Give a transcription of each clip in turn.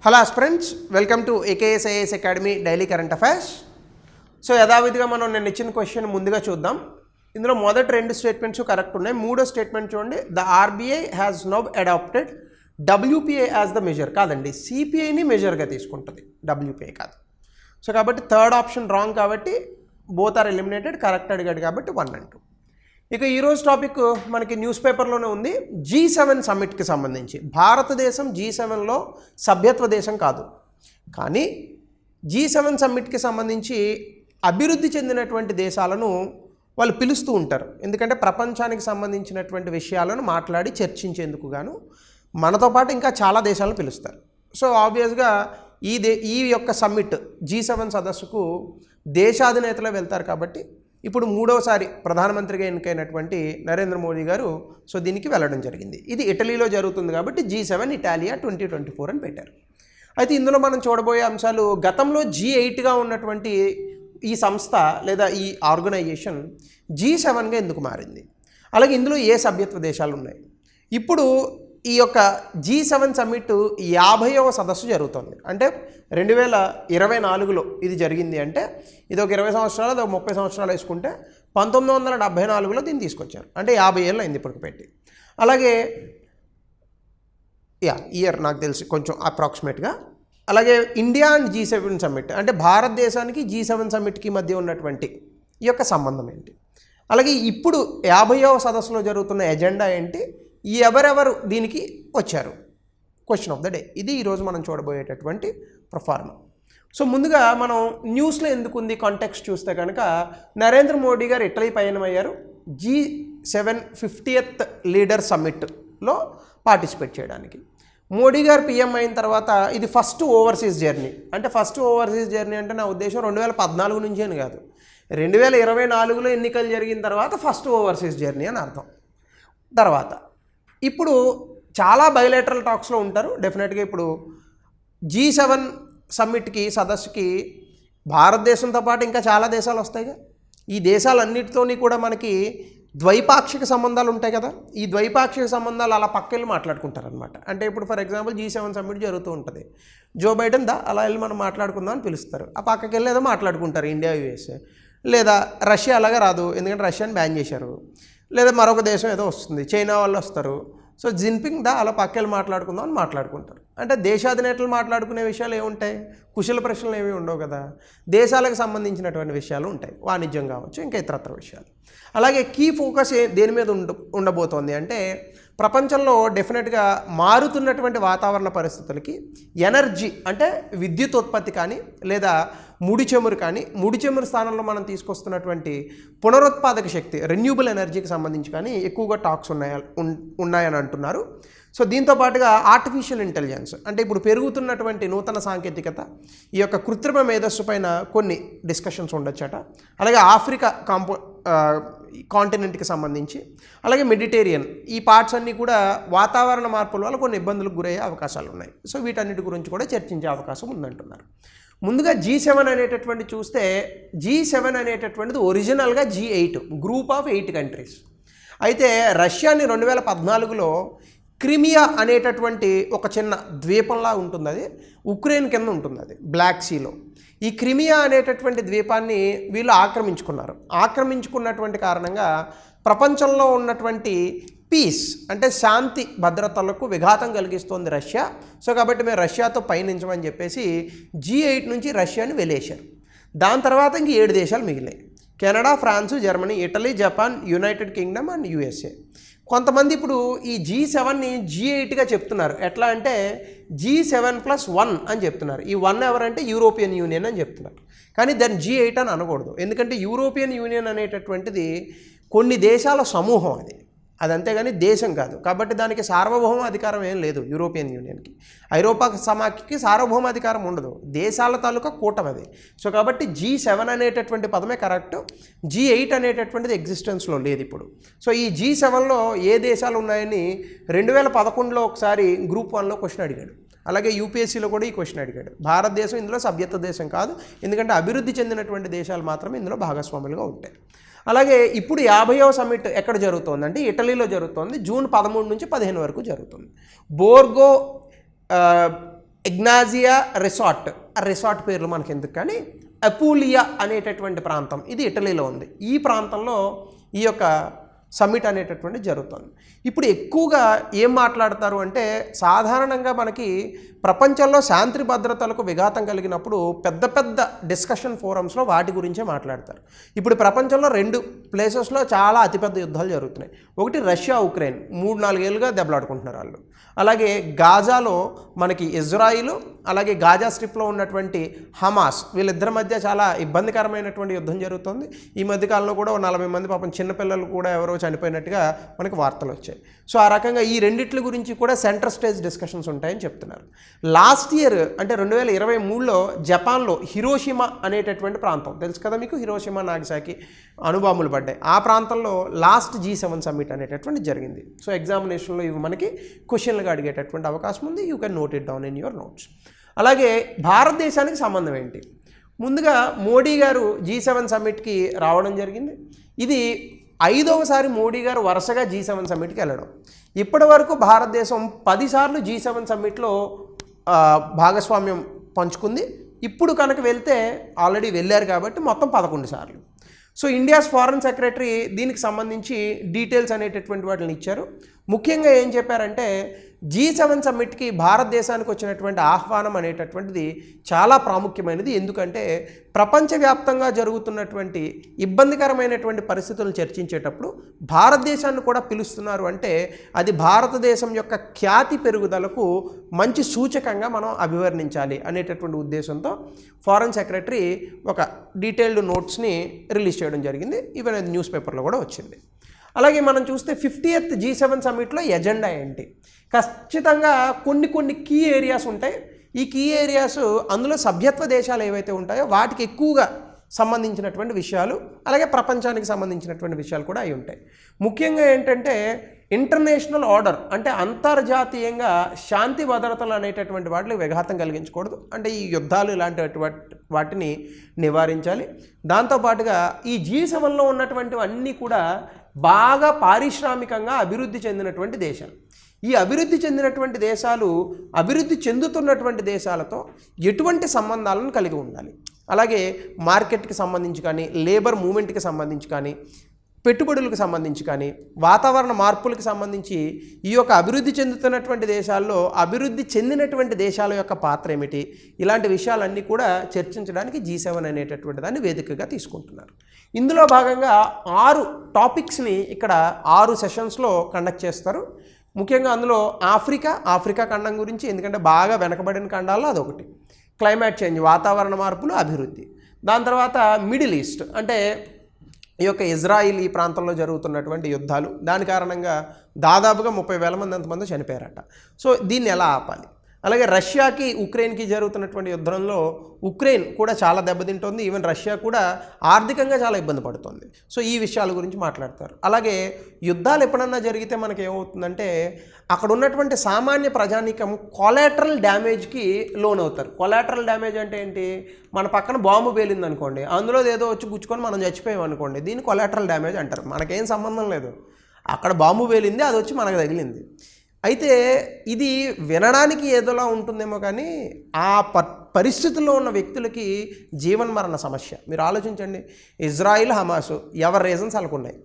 Hello friends, welcome to ఏకేఎస్ఐఎస్ academy daily current affairs. So యథావిధిగా మనం నేను ఇచ్చిన క్వశ్చన్ ముందుగా చూద్దాం. ఇందులో మొదటి రెండు స్టేట్మెంట్స్ కరెక్ట్ ఉన్నాయి. మూడో స్టేట్మెంట్ చూడండి, the RBI has now adopted WPI as the measure. కాదండి, సిపిఐని మెజర్గా తీసుకుంటుంది, డబ్ల్యూపీఐ కాదు. సో కాబట్టి థర్డ్ ఆప్షన్ రాంగ్, కాబట్టి బోత్ ఆర్ ఎలిమినేటెడ్. కరెక్ట్ అడిగాడు కాబట్టి 1 and 2. ఇక ఈరోజు టాపిక్ మనకి న్యూస్ పేపర్లోనే ఉంది. G7 సమ్మిట్కి సంబంధించి భారతదేశం G7లో సభ్యత్వ దేశం కాదు, కానీ G7 సమ్మిట్కి సంబంధించి అభివృద్ధి చెందినటువంటి దేశాలను వాళ్ళు పిలుస్తూ ఉంటారు. ఎందుకంటే ప్రపంచానికి సంబంధించినటువంటి విషయాలను మాట్లాడి చర్చించేందుకు గాను మనతో పాటు ఇంకా చాలా దేశాలను పిలుస్తారు. సో ఆబ్వియస్గా ఈ యొక్క సమ్మిట్ G7 సదస్సుకు దేశాధినేతలు వెళ్తారు. కాబట్టి ఇప్పుడు మూడవసారి ప్రధానమంత్రిగా ఎన్నికైనటువంటి నరేంద్ర మోదీ గారు సో దీనికి వెళ్ళడం జరిగింది. ఇది ఇటలీలో జరుగుతుంది కాబట్టి G7 ఇటాలియా 2024 అని పెట్టారు. అయితే ఇందులో మనం చూడబోయే అంశాలు, గతంలో G8గా ఉన్నటువంటి ఈ సంస్థ లేదా ఈ ఆర్గనైజేషన్ G7గా ఎందుకు మారింది, అలాగే ఇందులో ఏ సభ్యత్వ దేశాలు ఉన్నాయి. ఇప్పుడు ఈ యొక్క G7 సమ్మిట్ 50వ సదస్సు జరుగుతుంది. అంటే 2024లో ఇది జరిగింది. అంటే ఇది ఒక 20 సంవత్సరాలు, అది ఒక 30 సంవత్సరాలు వేసుకుంటే 1974లో దీన్ని తీసుకొచ్చారు. అంటే 50 ఏళ్ళు అయింది ఇప్పటికి పెట్టి. అలాగే ఇయర్ నాకు తెలిసి కొంచెం అప్రాక్సిమేట్గా. అలాగే ఇండియా అండ్ G7 సమ్మిట్, అంటే భారతదేశానికి G7 సమ్మిట్కి మధ్య ఉన్నటువంటి ఈ యొక్క సంబంధం ఏంటి, అలాగే ఇప్పుడు 50వ సదస్సులో జరుగుతున్న ఎజెండా ఏంటి, ఎవరెవరు దీనికి వచ్చారు, క్వశ్చన్ ఆఫ్ ద డే. ఇది ఈరోజు మనం చూడబోయేటటువంటి ప్రొఫార్మా. సో ముందుగా మనం న్యూస్లో ఎందుకు ఉంది కాంటెక్స్ట్ చూస్తే కనుక, నరేంద్ర మోడీ గారు ఇటలీ పయనమయ్యారు G7 50th లీడర్ సమ్మిట్లో పార్టిసిపేట్ చేయడానికి. మోడీ గారు పిఎం అయిన తర్వాత ఇది ఫస్ట్ ఓవర్సీస్ జర్నీ. అంటే ఫస్ట్ ఓవర్సీస్ జర్నీ అంటే నా ఉద్దేశం 2014 నుంచి అని కాదు, 2024లో ఎన్నికలు జరిగిన తర్వాత ఫస్ట్ ఓవర్సీస్ జర్నీ అని అర్థం. తర్వాత ఇప్పుడు చాలా బయలేటరల్ టాక్స్లో ఉంటారు. డెఫినెట్గా ఇప్పుడు G7 సమ్మిట్కి సదస్సుకి భారతదేశంతో పాటు ఇంకా చాలా దేశాలు వస్తాయిగా. ఈ దేశాలన్నిటితోని కూడా మనకి ద్వైపాక్షిక సంబంధాలు ఉంటాయి కదా. ఈ ద్వైపాక్షిక సంబంధాలు అలా పక్కెళ్ళి మాట్లాడుకుంటారనమాట. అంటే ఇప్పుడు ఫర్ ఎగ్జాంపుల్ G7 సమ్మిట్ జరుగుతూ ఉంటుంది, జో బైడెన్ అలా వెళ్ళి మనం మాట్లాడుకుందాం అని పిలుస్తారు. ఆ పక్కకి వెళ్ళి ఏదో మాట్లాడుకుంటారు ఇండియా యుఎస్ఏ, లేదా రష్యా అలాగా రాదు ఎందుకంటే రష్యాని బ్యాన్ చేశారు, లేదా మరొక దేశం ఏదో వస్తుంది, చైనా వాళ్ళు వస్తారు. సో జిన్పింగ్ అలా పక్కెళ్ళి మాట్లాడుకుందాం అని మాట్లాడుకుంటారు. అంటే దేశాధినేతలు మాట్లాడుకునే విషయాలు ఏముంటాయి, కుశల ప్రశ్నలు ఏమీ ఉండవు కదా. దేశాలకు సంబంధించినటువంటి విషయాలు ఉంటాయి, వాణిజ్యం కావచ్చు, ఇంకా ఇతరత్ర విషయాలు. అలాగే కీ ఫోకస్ దేని మీద ఉండబోతోంది అంటే, ప్రపంచంలో డెఫినెట్గా మారుతున్నటువంటి వాతావరణ పరిస్థితులకి ఎనర్జీ అంటే విద్యుత్ ఉత్పత్తి కానీ, లేదా ముడి చమురు కానీ, ముడి చమురు స్థానంలో మనం తీసుకొస్తున్నటువంటి పునరుత్పాదక శక్తి రెన్యూబుల్ ఎనర్జీకి సంబంధించి కానీ ఎక్కువగా టాక్స్ ఉన్నాయని అంటున్నారు. సో దీంతో పాటుగా ఆర్టిఫిషియల్ ఇంటెలిజెన్స్, అంటే ఇప్పుడు పెరుగుతున్నటువంటి నూతన సాంకేతికత, ఈ యొక్క కృత్రిమ మేధస్సు పైన కొన్ని డిస్కషన్స్ ఉండొచ్చట. అలాగే ఆఫ్రికా కాంటినెంట్కి సంబంధించి, అలాగే మెడిటేరియన్ ఈ పార్ట్స్ అన్నీ కూడా వాతావరణ మార్పుల వల్ల కొన్ని ఇబ్బందులకు గురయ్యే అవకాశాలు ఉన్నాయి. సో వీటన్నిటి గురించి కూడా చర్చించే అవకాశం ఉందంటున్నారు. ముందుగా G7 అనేటటువంటి చూస్తే, G7 అనేటటువంటిది ఒరిజినల్గా G8 గ్రూప్ ఆఫ్ 8 కంట్రీస్. అయితే రష్యాని 2014లో క్రిమియా అనేటటువంటి ఒక చిన్న ద్వీపంలా ఉంటుంది, అది ఉక్రెయిన్ కింద ఉంటుంది, అది బ్లాక్ సీలో. ఈ క్రిమియా అనేటటువంటి ద్వీపాన్ని వీళ్ళు ఆక్రమించుకున్నటువంటి కారణంగా ప్రపంచంలో ఉన్నటువంటి పీస్ అంటే శాంతి భద్రతలకు విఘాతం కలిగిస్తోంది రష్యా. సో కాబట్టి మేము రష్యాతో పయనించమని చెప్పేసి G8 నుంచి రష్యాని వెలేశారు. దాని తర్వాత ఇంక 7 దేశాలు మిగిలాయి: Canada, France, Germany, Italy, Japan, United Kingdom and USA. కొంతమంది ఇప్పుడు ఈ G7ని G8గా చెప్తున్నారు. ఎట్లా అంటే G7+1 అని చెప్తున్నారు. ఈ 1 ఎవరంటే యూరోపియన్ యూనియన్ అని చెప్తున్నారు. కానీ దాన్ని G8 అని అనకూడదు, ఎందుకంటే యూరోపియన్ యూనియన్ అనేటటువంటిది కొన్ని దేశాల సమూహం, అది అంతేగాని దేశం కాదు. కాబట్టి దానికి సార్వభౌమ అధికారం ఏం లేదు. యూరోపియన్ యూనియన్కి, ఐరోపా సమాఖ్యకి సార్వభౌమ అధికారం ఉండదు, దేశాల తాలూకా కూటమి అది. సో కాబట్టి G7 అనేటటువంటి పదమే కరెక్ట్. G8 అనేటటువంటిది ఎగ్జిస్టెన్స్లో లేదు ఇప్పుడు. సో ఈ G7లో ఏ దేశాలు ఉన్నాయని 2011లో ఒకసారి గ్రూప్ 1లో క్వశ్చన్ అడిగాడు. అలాగే యూపీఎస్సీలో కూడా ఈ క్వశ్చన్ అడిగాడు. భారతదేశం ఇందులో సభ్యత్వ దేశం కాదు, ఎందుకంటే అభివృద్ధి చెందినటువంటి దేశాలు మాత్రమే ఇందులో భాగస్వాములుగా ఉంటాయి. అలాగే ఇప్పుడు 50వ సమ్మిట్ ఎక్కడ జరుగుతోంది అంటే ఇటలీలో జరుగుతోంది. జూన్ 13 నుంచి 15 వరకు జరుగుతుంది. బోర్గో ఇగ్నాజియా రిసార్ట్, ఆ రిసార్ట్ పేర్లు మనకి ఎందుకు కానీ, అపూలియా అనేటటువంటి ప్రాంతం ఇది ఇటలీలో ఉంది. ఈ ప్రాంతంలో ఈ యొక్క సమ్మిట్ అనేటటువంటి జరుగుతుంది. ఇప్పుడు ఎక్కువగా ఏం మాట్లాడతారు అంటే, సాధారణంగా మనకి ప్రపంచంలో శాంతి భద్రతలకు విఘాతం కలిగినప్పుడు పెద్ద పెద్ద డిస్కషన్ ఫోరమ్స్లో వాటి గురించే మాట్లాడతారు. ఇప్పుడు ప్రపంచంలో 2 ప్లేసెస్లో చాలా అతిపెద్ద యుద్ధాలు జరుగుతున్నాయి. ఒకటి రష్యా ఉక్రెయిన్, 3-4 ఏళ్ళుగా దెబ్బలాడుకుంటున్నారు వాళ్ళు. అలాగే గాజాలో మనకి ఇజ్రాయిల్, అలాగే గాజా స్ట్రిప్లో ఉన్నటువంటి హమాస్, వీళ్ళిద్దరి మధ్య చాలా ఇబ్బందికరమైనటువంటి యుద్ధం జరుగుతుంది. ఈ మధ్యకాలంలో కూడా 40 మంది పాపం చిన్నపిల్లలు కూడా ఎవరో చనిపోయినట్టుగా మనకి వార్తలు వచ్చాయి. సో ఆ రకంగా ఈ రెండిట్ల గురించి కూడా సెంటర్ స్టేజ్ డిస్కషన్స్ ఉంటాయని చెప్తున్నారు. లాస్ట్ ఇయర్ అంటే 2023లో జపాన్లో హిరోషిమా అనేటటువంటి ప్రాంతం తెలుసు కదా మీకు, హిరోషిమా నాగసాకి అణుబాంబులు పడ్డాయి. ఆ ప్రాంతంలో లాస్ట్ G7 సమ్మిట్ అనేటటువంటి జరిగింది. సో ఎగ్జామినేషన్లో ఇవి మనకి క్వశ్చన్లుగా అడిగేటటువంటి అవకాశం ఉంది. You can note it down in your notes. అలాగే భారతదేశానికి సంబంధం ఏంటి? ముందుగా మోడీ గారు G7 సమ్మిట్కి రావడం జరిగింది. ఇది 5వసారి మోడీ గారు వరుసగా G7 సమ్మిట్కి వెళ్ళడం. ఇప్పటి వరకు భారతదేశం 10 సార్లు G7 సమ్మిట్లో భాగస్వామ్యం పంచుకుంది. ఇప్పుడు కనుక వెళ్తే ఆల్రెడీ వెళ్ళారు కాబట్టి మొత్తం 11 సార్లు. సో ఇండియాస్ ఫారెన్ సెక్రటరీ దీనికి సంబంధించి డీటెయిల్స్ అనేటటువంటి వాటిని ఇచ్చారు. ముఖ్యంగా ఏం చెప్పారంటే, G7 సమ్మిట్కి భారతదేశానికి వచ్చినటువంటి ఆహ్వానం అనేటటువంటిది చాలా ప్రాముఖ్యమైనది. ఎందుకంటే ప్రపంచవ్యాప్తంగా జరుగుతున్నటువంటి ఇబ్బందికరమైనటువంటి పరిస్థితులను చర్చించేటప్పుడు భారతదేశాన్ని కూడా పిలుస్తున్నారు అంటే అది భారతదేశం యొక్క ఖ్యాతి పెరుగుదలకు మంచి సూచకంగా మనం అభివర్ణించాలి అనేటటువంటి ఉద్దేశంతో ఫారెన్ సెక్రటరీ ఒక డీటెయిల్డ్ నోట్స్ని రిలీజ్ చేయడం జరిగింది. ఈవెన్ అది న్యూస్ పేపర్లో కూడా వచ్చింది. అలాగే మనం చూస్తే 50th G7 సమ్మిట్లో ఎజెండా ఏంటి? ఖచ్చితంగా కొన్ని కీ ఏరియాస్ ఉంటాయి. ఈ కీ ఏరియాస్ అందులో సభ్యత్వ దేశాలు ఏవైతే ఉంటాయో వాటికి ఎక్కువగా సంబంధించినటువంటి విషయాలు, అలాగే ప్రపంచానికి సంబంధించినటువంటి విషయాలు కూడా అయి ఉంటాయి. ముఖ్యంగా ఏంటంటే ఇంటర్నేషనల్ ఆర్డర్ అంటే అంతర్జాతీయంగా శాంతి భద్రతలు అనేటటువంటి వాటికి విఘాతం కలిగించకూడదు. అంటే ఈ యుద్ధాలు ఇలాంటి వాటిని నివారించాలి. దాంతోపాటుగా ఈ G7లో ఉన్నటువంటివన్నీ కూడా బాగా పారిశ్రామికంగా అభివృద్ధి చెందినటువంటి దేశాలు. ఈ అభివృద్ధి చెందినటువంటి దేశాలు అభివృద్ధి చెందుతున్నటువంటి దేశాలతో ఎటువంటి సంబంధాలను కలిగి ఉండాలి. అలాగే మార్కెట్కి సంబంధించి కానీ, లేబర్ మూవ్మెంట్కి సంబంధించి కానీ, పెట్టుబడులకు సంబంధించి కానీ, వాతావరణ మార్పులకు సంబంధించి ఈ యొక్క అభివృద్ధి చెందుతున్నటువంటి దేశాల్లో అభివృద్ధి చెందినటువంటి దేశాల యొక్క పాత్ర ఏమిటి, ఇలాంటి విషయాలన్నీ కూడా చర్చించడానికి G7 అనేటటువంటి దాన్ని వేదికగా తీసుకుంటున్నారు. ఇందులో భాగంగా 6 టాపిక్స్ని ఇక్కడ 6 సెషన్స్లో కండక్ట్ చేస్తారు. ముఖ్యంగా అందులో ఆఫ్రికా ఖండం గురించి, ఎందుకంటే బాగా వెనకబడిన ఖండాల్లో అదొకటి. క్లైమేట్ చేంజ్, వాతావరణ మార్పులు, అభివృద్ధి. దాని తర్వాత మిడిల్ ఈస్ట్ అంటే ఈ యొక్క ఇజ్రాయిల్ ఈ ప్రాంతంలో జరుగుతున్నటువంటి యుద్ధాలు, దాని కారణంగా దాదాపుగా 30,000 మంది అంతమంది చనిపోయారట. సో దీన్ని ఎలా ఆపాలి? అలాగే రష్యాకి ఉక్రెయిన్కి జరుగుతున్నటువంటి యుద్ధంలో ఉక్రెయిన్ కూడా చాలా దెబ్బతింటోంది. ఈవెన్ రష్యా కూడా ఆర్థికంగా చాలా ఇబ్బంది పడుతుంది. సో ఈ విషయాల గురించి మాట్లాడతారు. అలాగే యుద్ధాలు ఎప్పుడన్నా జరిగితే మనకి ఏమవుతుందంటే అక్కడ ఉన్నటువంటి సామాన్య ప్రజానీకం కొలాటరల్ డ్యామేజ్కి లోన్ అవుతారు. కొలాటరల్ డ్యామేజ్ అంటే ఏంటి? మన పక్కన బాంబు పేలింది అనుకోండి, అందులో ఏదో వచ్చి గుచ్చుకొని మనం చచ్చిపోయాం అనుకోండి, దీన్ని కొలాటరల్ డ్యామేజ్ అంటారు. మనకేం సంబంధం లేదు, అక్కడ బాంబు పేలింది, అది వచ్చి మనకు తగిలింది. అయితే ఇది వినడానికి ఏదోలా ఉంటుందేమో కానీ ఆ పరిస్థితుల్లో ఉన్న వ్యక్తులకి జీవన్మరణ సమస్య. మీరు ఆలోచించండి, ఇజ్రాయిల్ హమాసు ఎవరి రీజన్స్ వాళ్ళకు ఉన్నాయి.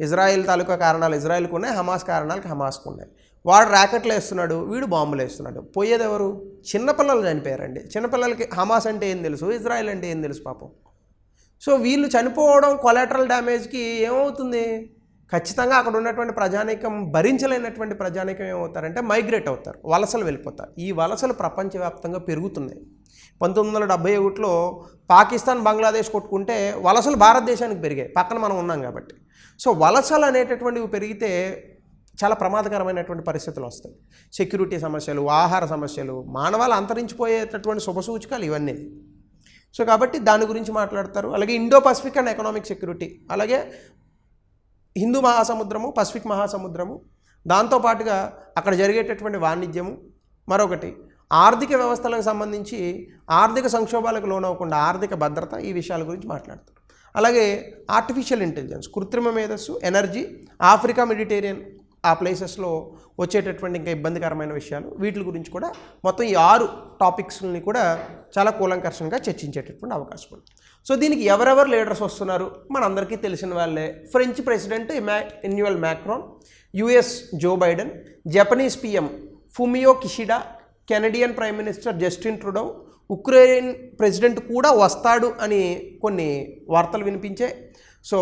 ఇజ్రాయిల్ తాలూకా కారణాలు ఇజ్రాయిల్కు ఉన్నాయి, హమాస్ కారణాలకు హమాస్కు ఉన్నాయి. వాడు ర్యాకెట్లు వేస్తున్నాడు, వీడు బాంబులు వేస్తున్నాడు. పోయేది ఎవరు? చిన్నపిల్లలు చనిపోయారండి. చిన్నపిల్లలకి హమాస్ అంటే ఏం తెలుసు, ఇజ్రాయిల్ అంటే ఏం తెలుసు పాపం. సో వీళ్ళు చనిపోవడం కొలాటరల్ డ్యామేజ్కి ఏమవుతుంది? ఖచ్చితంగా అక్కడ ఉన్నటువంటి ప్రజానీకం, భరించలేనటువంటి ప్రజానీకం ఏమవుతారంటే మైగ్రేట్ అవుతారు, వలసలు వెళ్ళిపోతారు. ఈ వలసలు ప్రపంచవ్యాప్తంగా పెరుగుతున్నాయి. 1971లో పాకిస్తాన్, బంగ్లాదేశ్ కొట్టుకుంటే వలసలు భారతదేశానికి పెరిగాయి, పక్కన మనం ఉన్నాం కాబట్టి. సో వలసలు అనేటటువంటివి పెరిగితే చాలా ప్రమాదకరమైనటువంటి పరిస్థితులు వస్తాయి. సెక్యూరిటీ సమస్యలు, ఆహార సమస్యలు, మానవాళి అంతరించిపోయేటటువంటి శుభసూచకాలు ఇవన్నీ. సో కాబట్టి దాని గురించి మాట్లాడతారు. అలాగే Indo Pacific and economic security, అలాగే హిందూ మహాసముద్రము, పసిఫిక్ మహాసముద్రము, దాంతోపాటుగా అక్కడ జరిగేటటువంటి వాణిజ్యము, మరొకటి ఆర్థిక వ్యవస్థలకు సంబంధించి ఆర్థిక సంక్షోభాలకు లోనవ్వకుండా ఆర్థిక భద్రత, ఈ విషయాల గురించి మాట్లాడతారు. అలాగే ఆర్టిఫిషియల్ ఇంటెలిజెన్స్, కృత్రిమ మేధస్సు, ఎనర్జీ, ఆఫ్రికా మెడిటేరియన్, ఆ ప్లేసెస్లో వచ్చేటటువంటి ఇంకా ఇబ్బందికరమైన విషయాలు, వీటి గురించి కూడా మొత్తం ఈ 6 టాపిక్స్ని కూడా చాలా కూలంకషంగా చర్చించేటటువంటి అవకాశం ఉంది. సో దీనికి ఎవరెవరు లీడర్స్ వస్తున్నారు మనందరికీ తెలిసిన వాళ్ళే. French president Emmanuel Macron, US Joe Biden, Japanese PM Fumio Kishida, Canadian prime minister Justin Trudeau, Ukraine president కూడా వస్తాడు అని కొన్ని వార్తలు వినిపించాయి. సో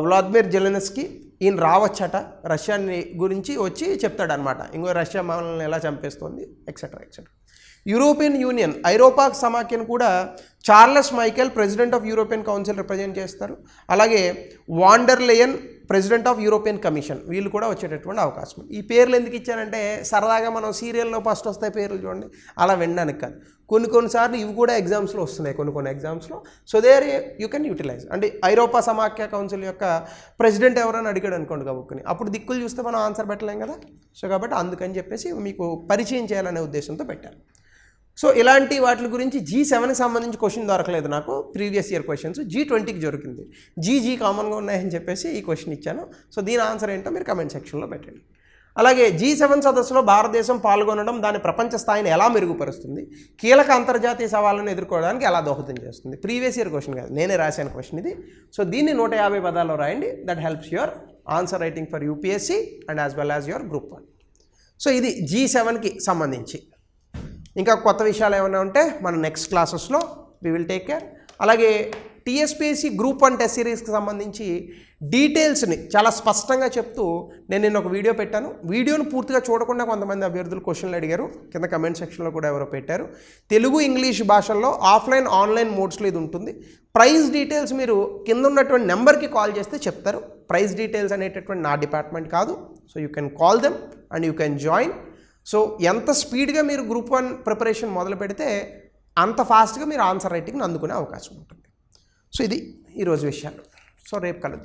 వ్లాదిమిర్ జెలెన్స్కీ ఈయన రావచ్చట, రష్యాని గురించి వచ్చి చెప్తాడనమాట, ఇంకో రష్యా మనల్ని ఎలా చంపేస్తుంది ఎక్సెట్రా ఎక్సెట్రా. యూరోపియన్ యూనియన్, ఐరోపా సమాఖ్యను కూడా Charles Michel president of European council represent చేస్తారు. అలాగే von der Leyen president of European commission, వీళ్ళు కూడా వచ్చేటటువంటి అవకాశం. ఈ పేర్లు ఎందుకు ఇచ్చారంటే సరదాగా మనం సీరియల్లో ఫస్ట్ వస్తాయి పేర్లు చూడండి, అలా వినడానికి కాదు. కొన్నిసార్లు ఇవి కూడా ఎగ్జామ్స్లో వస్తున్నాయి, కొన్ని ఎగ్జామ్స్లో. So there you can utilize. అంటే ఐరోపా సమాఖ్య కౌన్సిల్ యొక్క ప్రెసిడెంట్ ఎవరైనా అడిగాడు అనుకోండి కబుక్కుని, అప్పుడు దిక్కులు చూస్తే మనం ఆన్సర్ పెట్టలేం కదా. సో కాబట్టి అందుకని చెప్పేసి మీకు పరిచయం చేయాలనే ఉద్దేశంతో పెట్టారు. సో ఇలాంటి వాటి గురించి G7కి సంబంధించి క్వశ్చన్ దొరకలేదు నాకు, ప్రీవియస్ ఇయర్ క్వశ్చన్స్. G20కి దొరికింది. G కామన్గా ఉన్నాయని చెప్పేసి ఈ క్వశ్చన్ ఇచ్చాను. సో దీని ఆన్సర్ ఏంటో మీరు కమెంట్ సెక్షన్లో పెట్టండి. అలాగే G7 సదస్సులో భారతదేశం పాల్గొనడం దాని ప్రపంచ స్థాయిని ఎలా మెరుగుపరుస్తుంది, కీలక అంతర్జాతీయ సవాళ్ళను ఎదుర్కోవడానికి ఎలా దోహదం చేస్తుంది. ప్రీవియస్ ఇయర్ క్వశ్చన్ కాదు, నేనే రాశాను క్వశ్చన్ ఇది. సో దీన్ని 150 పదాల్లో రాయండి. That helps your answer writing for UPSC and as well as your Group 1. So ఇది G7కి సంబంధించి. ఇంకా కొత్త విషయాలు ఏమైనా ఉంటే మన నెక్స్ట్ క్లాసెస్లో వి విల్ టేక్ కేర్. అలాగే TSPSC Group 1 టెస్ట్ సిరీస్కి సంబంధించి డీటెయిల్స్ని చాలా స్పష్టంగా చెప్తూ నేను ఒక వీడియో పెట్టాను. వీడియోను పూర్తిగా చూడకుండా కొంతమంది అభ్యర్థులు క్వశ్చన్లు అడిగారు, కింద కమెంట్ సెక్షన్లో కూడా ఎవరో పెట్టారు. తెలుగు ఇంగ్లీష్ భాషల్లో ఆఫ్లైన్ ఆన్లైన్ మోడ్స్లో ఇది ఉంటుంది. ప్రైస్ డీటెయిల్స్ మీరు కింద ఉన్నటువంటి నెంబర్కి కాల్ చేస్తే చెప్తారు. ప్రైస్ డీటెయిల్స్ అనేటటువంటి నా డిపార్ట్మెంట్ కాదు. So you can call them and you can join. So ఎంత స్పీడ్గా మీరు Group 1 ప్రిపరేషన్ మొదలు పెడితే అంత ఫాస్ట్గా మీరు ఆన్సర్ రైటింగ్ని అందుకునే అవకాశం ఉంటుంది. సో ఇది ఈరోజు విషయాలు. సో రేపు కలుద్దాం.